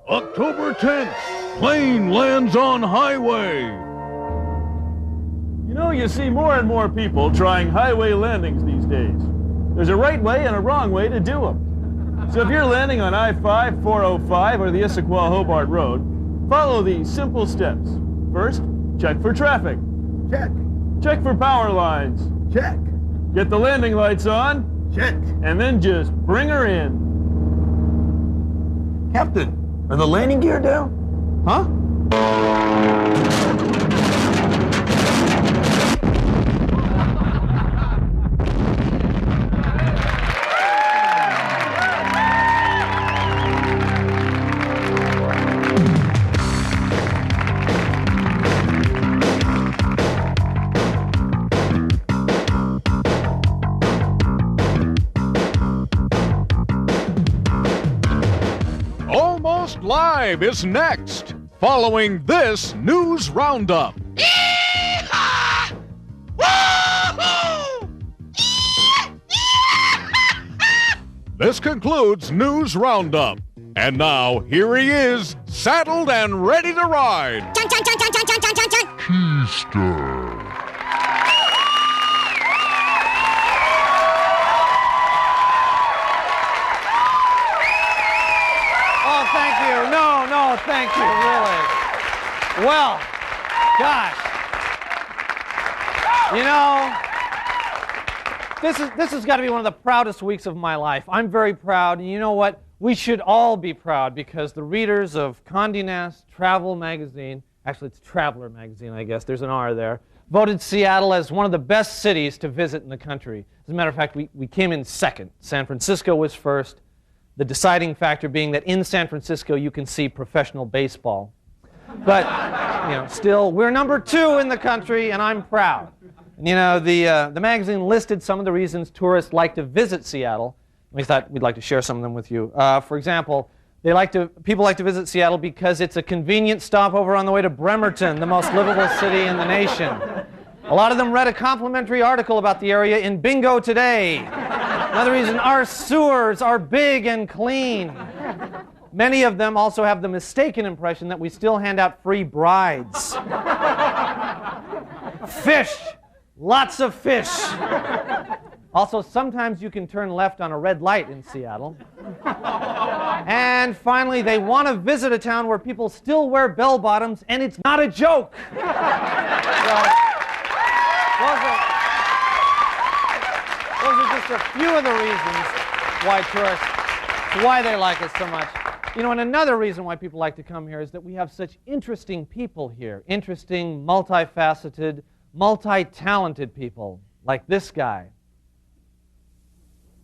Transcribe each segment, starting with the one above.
October 10th, plane lands on highway. You know, you see more and more people trying highway landings these days. There's a right way and a wrong way to do them. So if you're landing on I-5, 405, or the Issaquah-Hobart Road, follow these simple steps. First, check for traffic. Check. Check for power lines. Check. Get the landing lights on. Check. And then just bring her in. Captain, are the landing gear down? Huh? Almost Live is next, following this news roundup. This concludes News Roundup. And now, here he is, saddled and ready to ride. Keister. Oh, thank you. No, thank you, really. Well, gosh. You know, this has got to be one of the proudest weeks of my life. I'm very proud, and you know what? We should all be proud because the readers of Condé Nast Travel magazine, actually it's Traveler magazine, I guess, there's an R there, voted Seattle as one of the best cities to visit in the country. As a matter of fact, we came in second. San Francisco was first. The deciding factor being that in San Francisco you can see professional baseball. But, you know, still, we're number 2 in the country, and I'm proud. And, you know, the magazine listed some of the reasons tourists like to visit Seattle. We thought we'd like to share some of them with you. For example, people like to visit Seattle because it's a convenient stopover on the way to Bremerton, the most livable city in the nation. A lot of them read a complimentary article about the area in Bingo Today. Another reason, our sewers are big and clean. Many of them also have the mistaken impression that we still hand out free brides. Fish. Lots of fish. Also, sometimes you can turn left on a red light in Seattle. And finally, they want to visit a town where people still wear bell-bottoms, and it's not a joke. Those are just a few of the reasons why they like us so much. You know, and another reason why people like to come here is that we have such interesting people here. Interesting, multifaceted, multi-talented people, like this guy.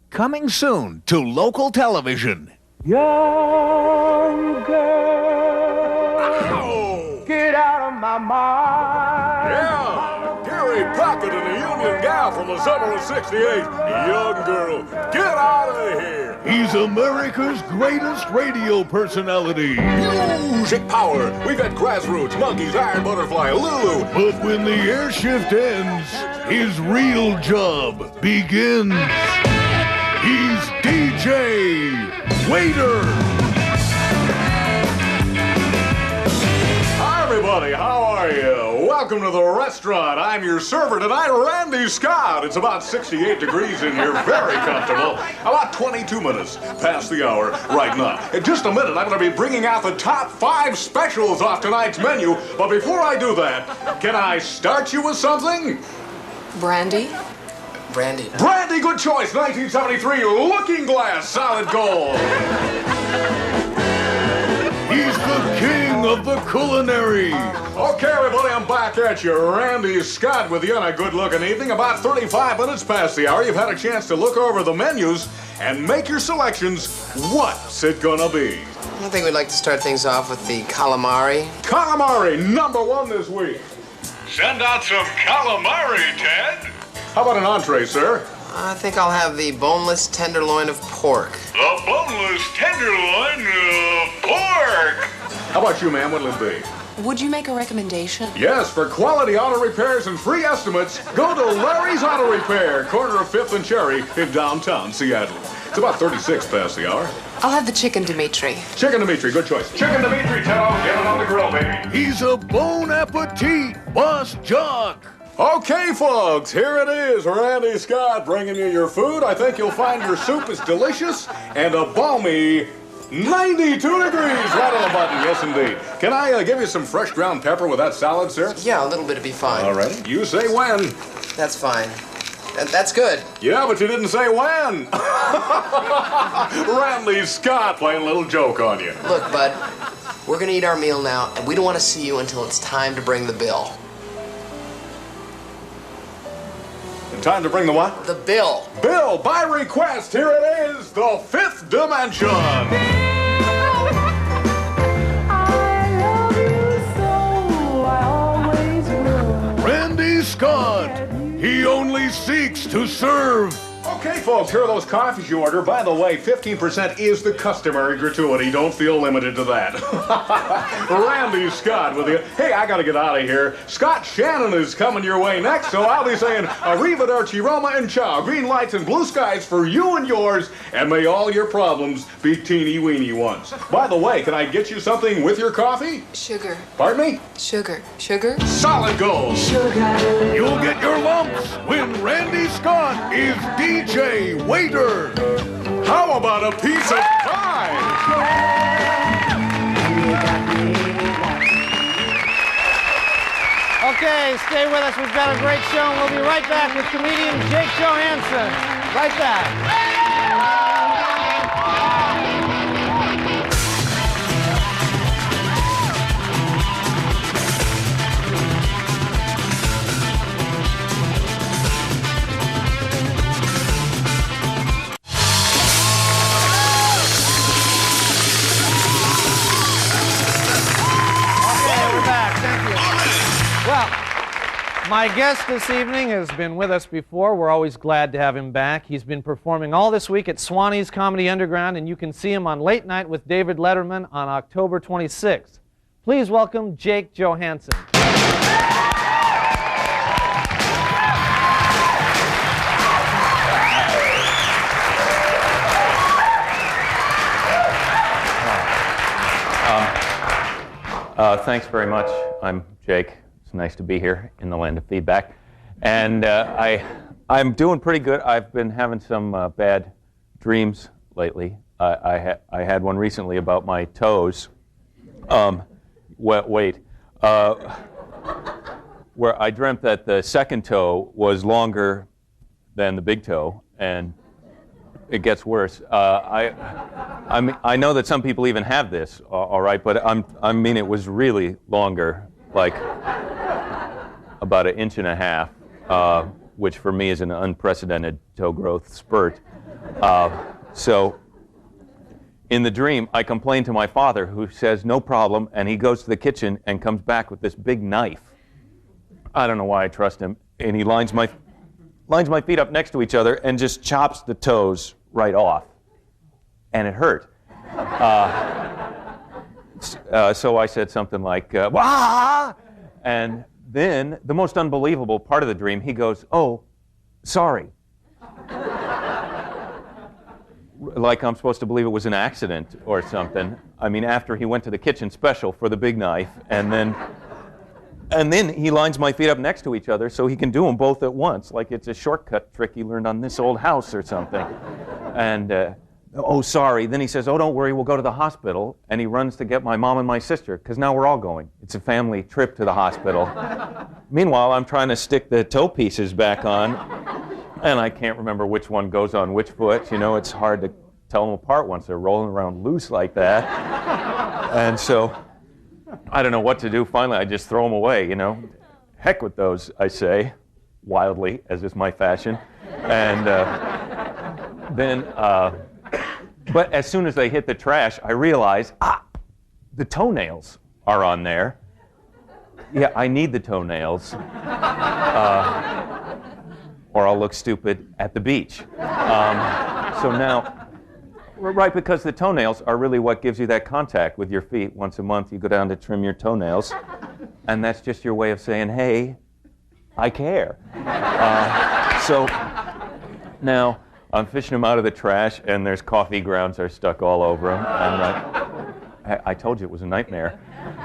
Coming soon to local television. Young girl, get out of my mind. Yeah, Gary Pocket and the Union Gal from the summer of '68. Young girl, get out of here. He's America's greatest radio personality. Music power. We've got Grassroots, Monkeys, Iron Butterfly, Lulu. But when the air shift ends, his real job begins. He's DJ Waiter. Hi, everybody. How are you? Welcome to the restaurant. I'm your server tonight, Randy Scott. It's about 68 degrees in here, very comfortable. About 22 minutes past the hour right now. In just a minute, I'm going to be bringing out the top 5 specials off tonight's menu. But before I do that, can I start you with something? Brandy? Brandy. Brandy, good choice. 1973 Looking Glass, solid gold. He's the king of the culinary. Okay, everybody, I'm back at you. Randy Scott with you on a good-looking evening. About 35 minutes past the hour, you've had a chance to look over the menus and make your selections. What's it gonna be? I think we'd like to start things off with the calamari. Calamari, number 1 this week. Send out some calamari, Ted. How about an entree, sir? I think I'll have the boneless tenderloin of pork. The boneless tenderloin of pork. How about you, ma'am? What'll it be? Would you make a recommendation? Yes, for quality auto repairs and free estimates, go to Larry's Auto Repair, corner of 5th and Cherry in downtown Seattle. It's about 36 past the hour. I'll have the chicken, Dimitri. Chicken Dimitri, good choice. Chicken Dimitri, Tello. Get it on the grill, baby. He's a bon appetit, Boss Jock. Okay, folks, here it is. Randy Scott bringing you your food. I think you'll find your soup is delicious and a balmy 92 degrees right on the button. Yes, indeed. Can I give you some fresh ground pepper with that salad, sir? Yeah, a little bit would be fine. All right. You say when. That's fine. That's good. Yeah, but you didn't say when. Randy Scott playing a little joke on you. Look, bud, we're gonna eat our meal now, and we don't want to see you until it's time to bring the bill. Time to bring the what? The bill. Bill, by request, here it is, the fifth dimension. Randy Scott. He only seeks to serve. Okay, folks, here are those coffees you order. By the way, 15% is the customary gratuity. Don't feel limited to that. Randy Scott with you. Hey, I gotta get out of here. Scott Shannon is coming your way next, so I'll be saying arrivederci, Roma, and ciao. Green lights and blue skies for you and yours, and may all your problems be teeny weeny ones. By the way, can I get you something with your coffee? Sugar. Pardon me? Sugar. Sugar? Solid gold. Sugar. You'll get your lumps when Randy Scott is DJ Waiter. How about a piece of pie? Okay, stay with us. We've got a great show, and we'll be right back with comedian Jake Johansson. Right back. My guest this evening has been with us before. We're always glad to have him back. He's been performing all this week at Swanee's Comedy Underground, and you can see him on Late Night with David Letterman on October 26th. Please welcome Jake Johansson. Thanks very much. I'm Jake. It's nice to be here in the land of feedback. And I'm doing pretty good. I've been having some bad dreams lately. I had one recently about my toes. Where I dreamt that the second toe was longer than the big toe, and it gets worse. I know that some people even have this, all right, but I mean it was really longer, like about 1.5 inches, which for me is an unprecedented toe growth spurt. So in the dream, I complain to my father, who says no problem, and he goes to the kitchen and comes back with this big knife. I don't know why I trust him, and he lines my feet up next to each other and just chops the toes right off, and it hurt. So I said something like, "Wah!" And then the most unbelievable part of the dream, he goes, "Oh, sorry." Like I'm supposed to believe it was an accident or something. I mean, after he went to the kitchen special for the big knife, and then he lines my feet up next to each other so he can do them both at once, like it's a shortcut trick he learned on This Old House or something. And, oh, sorry. Then he says, "Oh, don't worry, we'll go to the hospital." And he runs to get my mom and my sister, because now we're all going. It's a family trip to the hospital. Meanwhile, I'm trying to stick the toe pieces back on, and I can't remember which one goes on which foot. You know, it's hard to tell them apart once they're rolling around loose like that. And so I don't know what to do. Finally, I just throw them away, you know. Heck with those, I say, wildly, as is my fashion. And but as soon as they hit the trash, I realize, the toenails are on there. Yeah, I need the toenails, or I'll look stupid at the beach. So now, right, because the toenails are really what gives you that contact with your feet. Once a month, you go down to trim your toenails, and that's just your way of saying, "Hey, I care." So now, I'm fishing them out of the trash, and there's coffee grounds are stuck all over them. And I told you it was a nightmare.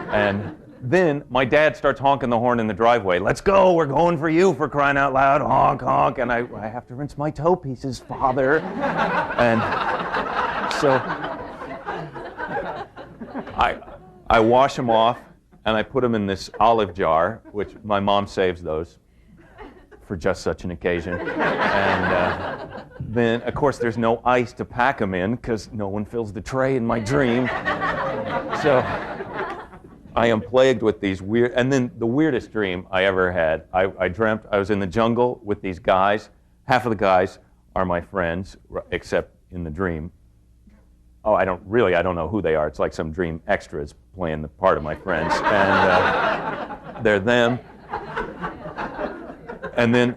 And then my dad starts honking the horn in the driveway. Let's go, we're going for you, for crying out loud, honk, honk. And I have to rinse my toe pieces, Father. And so I wash them off, and I put them in this olive jar, which my mom saves those for just such an occasion. And then, of course, there's no ice to pack them in because no one fills the tray in my dream. So I am plagued with these weird, and then the weirdest dream I ever had, I dreamt I was in the jungle with these guys. Half of the guys are my friends, except in the dream. Oh, I don't know who they are. It's like some dream extras playing the part of my friends. And they're them. And then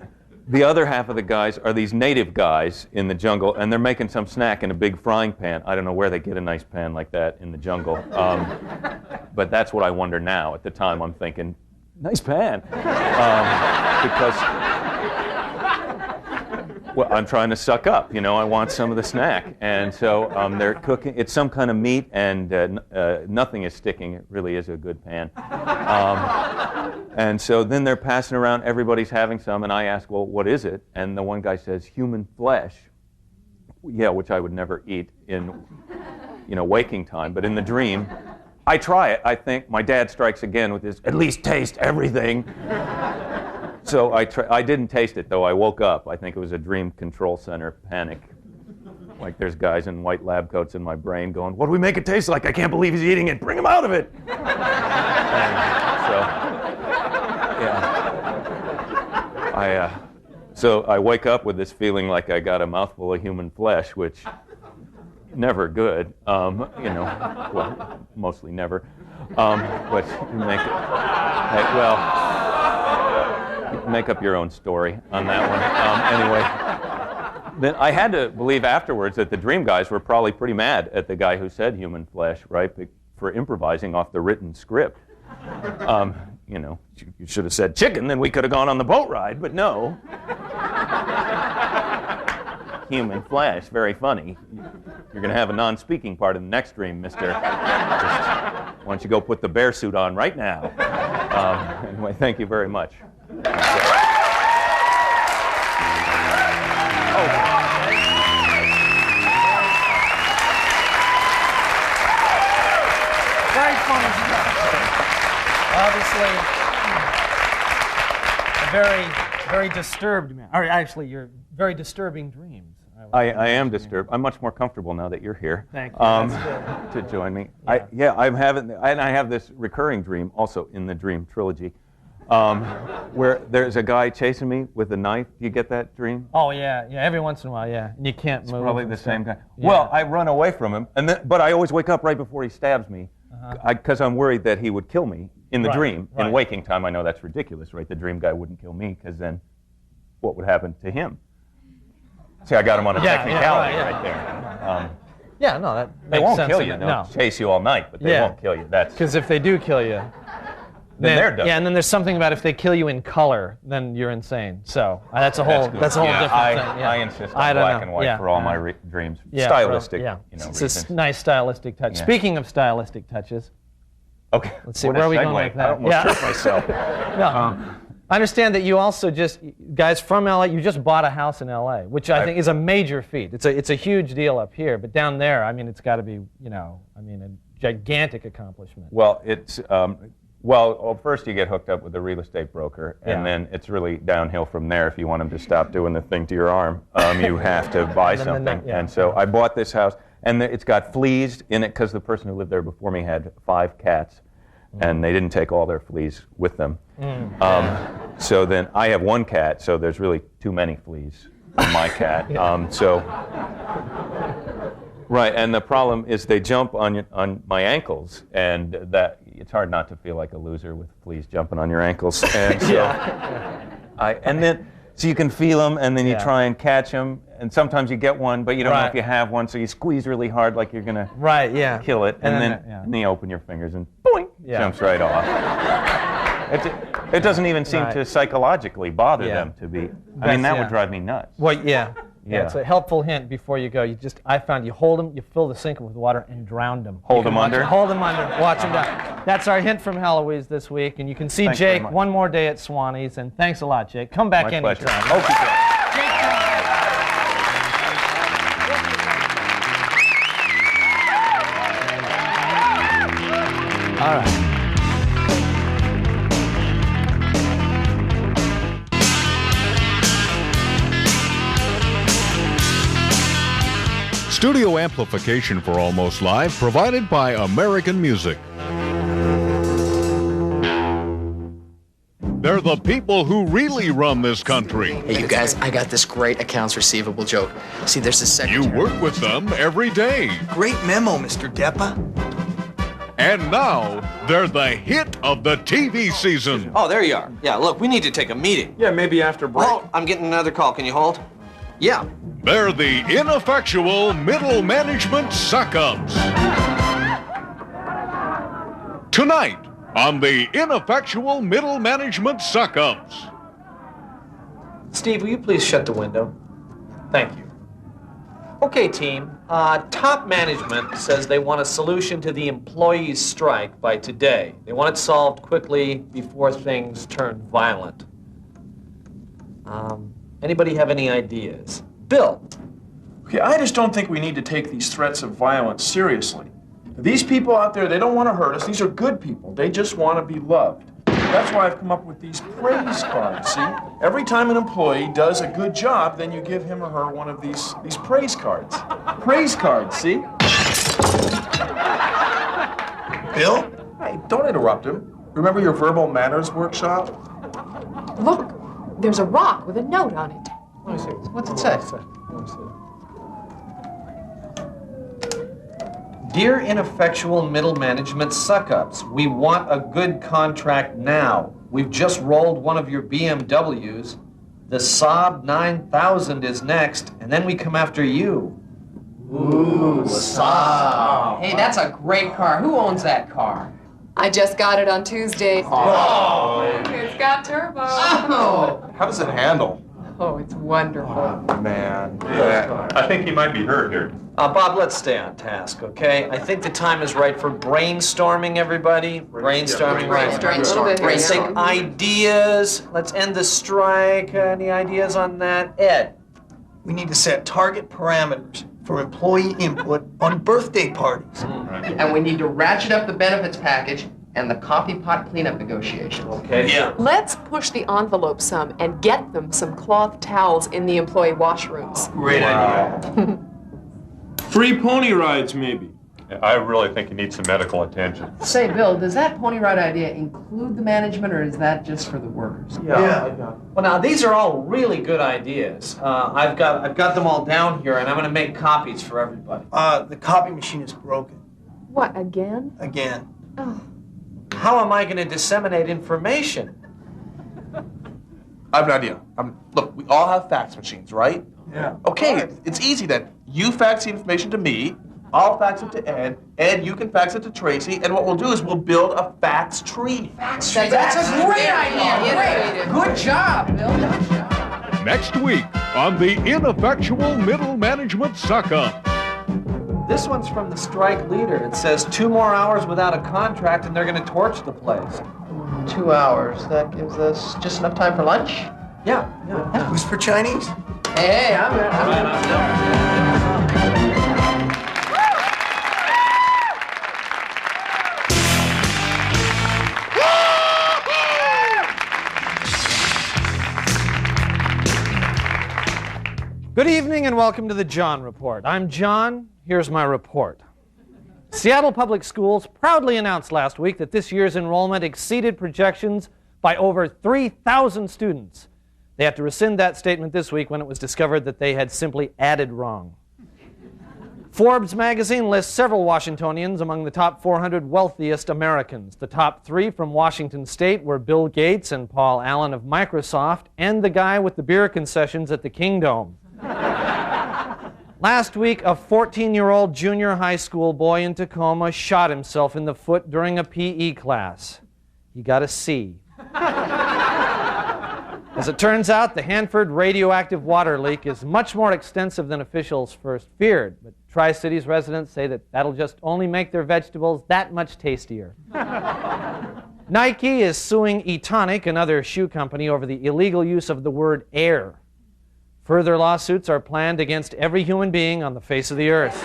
the other half of the guys are these native guys in the jungle, and they're making some snack in a big frying pan. I don't know where they get a nice pan like that in the jungle. But that's what I wonder now. At the time, I'm thinking, nice pan. Because, well, I'm trying to suck up. You know, I want some of the snack. And so they're cooking. It's some kind of meat, and nothing is sticking. It really is a good pan. And so then they're passing around. Everybody's having some, and I ask, well, what is it? And the one guy says, human flesh. Yeah, which I would never eat in, waking time. But in the dream, I try it. I think my dad strikes again with his, at least taste everything. So I didn't taste it, though. I woke up. I think it was a dream control center panic. Like there's guys in white lab coats in my brain going, what do we make it taste like? I can't believe he's eating it. Bring him out of it. So I wake up with this feeling like I got a mouthful of human flesh, which never good, well, mostly never. But you make up your own story on that one. Anyway, then I had to believe afterwards that the dream guys were probably pretty mad at the guy who said human flesh, right, for improvising off the written script. You should have said chicken, then we could have gone on the boat ride, but no. Human flesh, very funny. You're going to have a non-speaking part in the next dream, mister. Why don't you go put the bear suit on right now? Anyway, thank you very much. Very funny stuff. Obviously, a very disturbed man. Or actually, you're very disturbing dreams. I am disturbed. I'm much more comfortable now that you're here. Thank you. To join me. Yeah. I have this recurring dream also in the dream trilogy, where there's a guy chasing me with a knife. Do you get that dream? Oh yeah. Every once in a while, yeah. And you can't move. It's probably the same guy. Yeah. Well, I run away from him, but I always wake up right before he stabs me, because I'm worried that he would kill me in the dream. Right. In waking time, I know that's ridiculous, right? The dream guy wouldn't kill me, because then what would happen to him? See, I got him on a technicality right there. Yeah, no, that they makes won't sense. kill you. They'll chase you all night, but they won't kill you. That's because if they do kill you, then they're done. Yeah, and then there's something about if they kill you in color, then you're insane. So that's a whole different thing. Yeah. I insist on black and white for all my dreams. Yeah, stylistic. It's reasons. a nice stylistic touch. Yeah. Speaking of stylistic touches. Okay. Let's see. What Where a are we going segue. with that? I almost tripped myself. No. I understand that you also guys from LA, you just bought a house in LA, which I think is a major feat. It's a huge deal up here, but down there, I mean, it's got to be, a gigantic accomplishment. Well, it's first you get hooked up with a real estate broker, and then it's really downhill from there. If you want him to stop doing the thing to your arm, you have to buy something. And so I bought this house, and it's got fleas in it because the person who lived there before me had 5 cats. And they didn't take all their fleas with them. So then I have 1 cat, so there's really too many fleas on my cat. Right, and the problem is they jump on my ankles, and that it's hard not to feel like a loser with fleas jumping on your ankles. And so so you can feel them, and then you try and catch them, and sometimes you get one, but you don't know if you have one, so you squeeze really hard like you're going to kill it, and then you open your fingers and boing, jumps right off. It doesn't even seem to psychologically bother them to be. I mean, that would drive me nuts. Well, yeah. Yeah. It's a helpful hint before you go. I found you hold them, you fill the sink with water and drown them. Hold them under? Hold them under, watch them down. That's our hint from Heloise this week. And you can see Thanks very Jake much. one more day at Swanee's. And thanks a lot, Jake. Come back My anytime. pleasure. Okay, All right. Studio amplification for Almost Live provided by American Music. They're the people who really run this country. Hey, you guys, I got this great accounts receivable joke. See, there's this secretary. You work with them every day. Great memo, Mr. Deppa. And now, they're the hit of the TV season. Oh, there you are. Yeah, look, we need to take a meeting. Yeah, maybe after break. Oh, I'm getting another call. Can you hold? Yeah. They're the ineffectual middle management suck-ups. Tonight, on the ineffectual middle management suck-ups. Steve, will you please shut the window? Thank you. Okay, team. Top management says they want a solution to the employees' strike by today. They want it solved quickly before things turn violent. Anybody have any ideas? Bill. Okay, I just don't think we need to take these threats of violence seriously. These people out there, they don't want to hurt us. These are good people. They just want to be loved. That's why I've come up with these praise cards, see? Every time an employee does a good job, then you give him or her one of these praise cards. Praise cards, see? Bill? Hey, don't interrupt him. Remember your verbal manners workshop? Look, there's a rock with a note on it. Let me see. What's it say? Dear ineffectual middle management suck-ups, we want a good contract now. We've just rolled one of your BMWs. The Saab 9000 is next, and then we come after you. Ooh, Saab. Hey, that's a great car. Who owns that car? I just got it on Tuesday. Oh. It's got turbo. Oh. How does it handle? Oh, it's wonderful. Man. I think he might be hurt here. Bob, let's stay on task, okay? I think the time is right for brainstorming, everybody. Brainstorming, right? Brainstorm. Let's take ideas. Let's end the strike. Any ideas on that? Ed? We need to set target parameters for employee input on birthday parties. And we need to ratchet up the benefits package and the coffee pot cleanup negotiations. Okay. Yeah. Let's push the envelope some and get them some cloth towels in the employee washrooms. Great idea. Free pony rides, maybe. I really think he needs some medical attention. Say, Bill, does that pony ride idea include the management, or is that just for the workers? Yeah. Well, now, these are all really good ideas. I've got them all down here, and I'm going to make copies for everybody. The copy machine is broken. What, again? Again. Oh. How am I going to disseminate information? I have an idea. Look, we all have fax machines, right? Yeah. Okay, it's easy then. You fax the information to me, I'll fax it to Ed, Ed, you can fax it to Tracy, and what we'll do is we'll build a fax tree. That's a great idea. Good job, Bill. Good job. Next week on the ineffectual middle management suck-up. This one's from the strike leader. It says 2 more hours without a contract, and they're going to torch the place. 2 hours. That gives us just enough time for lunch? Yeah. Who's for Chinese? Hey, I'm in. Good evening and welcome to the John Report. I'm John. Here's my report. Seattle Public Schools proudly announced last week that this year's enrollment exceeded projections by over 3,000 students. They had to rescind that statement this week when it was discovered that they had simply added wrong. Forbes magazine lists several Washingtonians among the top 400 wealthiest Americans. The top 3 from Washington State were Bill Gates and Paul Allen of Microsoft, and the guy with the beer concessions at the Kingdome. Last week, a 14-year-old junior high school boy in Tacoma shot himself in the foot during a PE class. He got a C. As it turns out, the Hanford radioactive water leak is much more extensive than officials first feared, but Tri-Cities residents say that that'll just only make their vegetables that much tastier. Nike is suing Etonic, another shoe company, over the illegal use of the word air. Further lawsuits are planned against every human being on the face of the earth.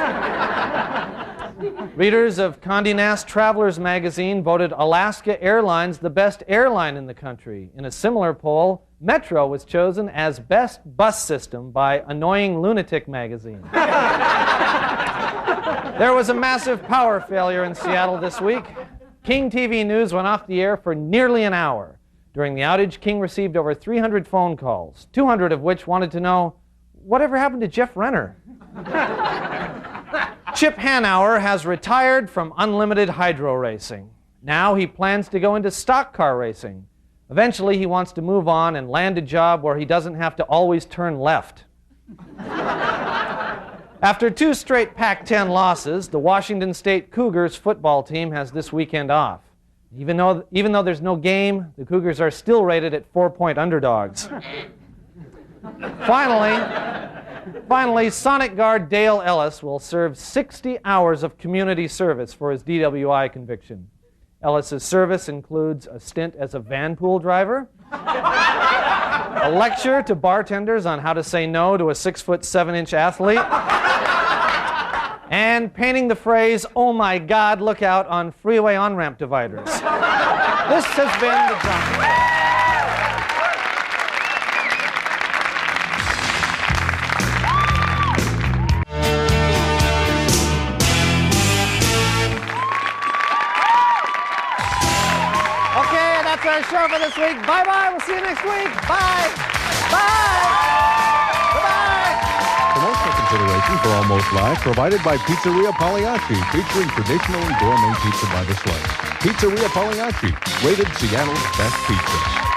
Readers of Condé Nast Travelers magazine voted Alaska Airlines the best airline in the country. In a similar poll, Metro was chosen as best bus system by Annoying Lunatic magazine. There was a massive power failure in Seattle this week. King TV News went off the air for nearly an hour. During the outage, King received over 300 phone calls, 200 of which wanted to know, whatever happened to Jeff Renner? Chip Hanauer has retired from unlimited hydro racing. Now he plans to go into stock car racing. Eventually, he wants to move on and land a job where he doesn't have to always turn left. After 2 straight Pac-10 losses, the Washington State Cougars football team has this weekend off. Even though there's no game, the Cougars are still rated at 4-point underdogs. Finally, Sonic guard Dale Ellis will serve 60 hours of community service for his DWI conviction. Ellis's service includes a stint as a van pool driver, a lecture to bartenders on how to say no to a 6'7" athlete, and painting the phrase, "Oh my God, look out," on freeway on-ramp dividers. This has been the Johnson Show. That's our show for this week. Bye-bye. We'll see you next week. Bye. Bye. Bye-bye. Promotional consideration for Almost Live provided by Pizzeria Pagliacci, featuring traditional and gourmet pizza by the slice. Pizzeria Pagliacci, rated Seattle's best pizza.